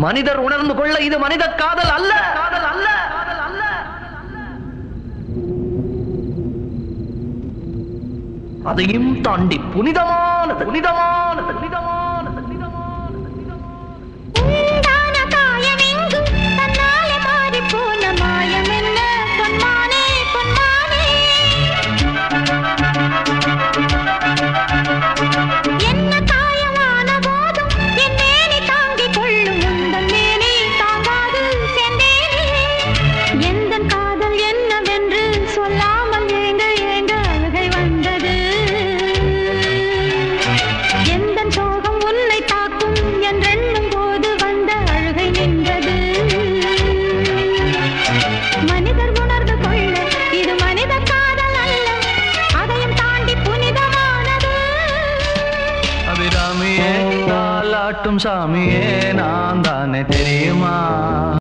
மனிதர் உணர்ந்து கொள்ள இது மனித காதல் அல்ல, காதல் அல்ல, காதல் அல்ல. அதையும் தாண்டி புனிதமானது, புனிதமானது, புனிதமானது, புனிதமானது. உண்டான காயமெங்கு தன்னாலே மாறி போன மாயம் என்ன பொன்மானே, பொன்மானே. என்ன காயமான போதும் என் மேனி தாங்கிக் கொள்ளும் உந்தன் மேனி தாங்காது சென்றேனே. எந்தன் காதல் என்னவென்று சொல்லாமல் ஏங்க ஏங்க அழுகை வந்தது. எந்தன் சோகம் உன்னை தாக்கும் என்றெண்ணும் போது வந்த அழுகை நின்றது. மனிதர் உணர்ந்து கொள்ள இது மனித காதல் அல்ல, அதையும் தாண்டி புனிதமானது. அபிராமியே தாலாட்டும் சாமியே நான் தானே தெரியுமா?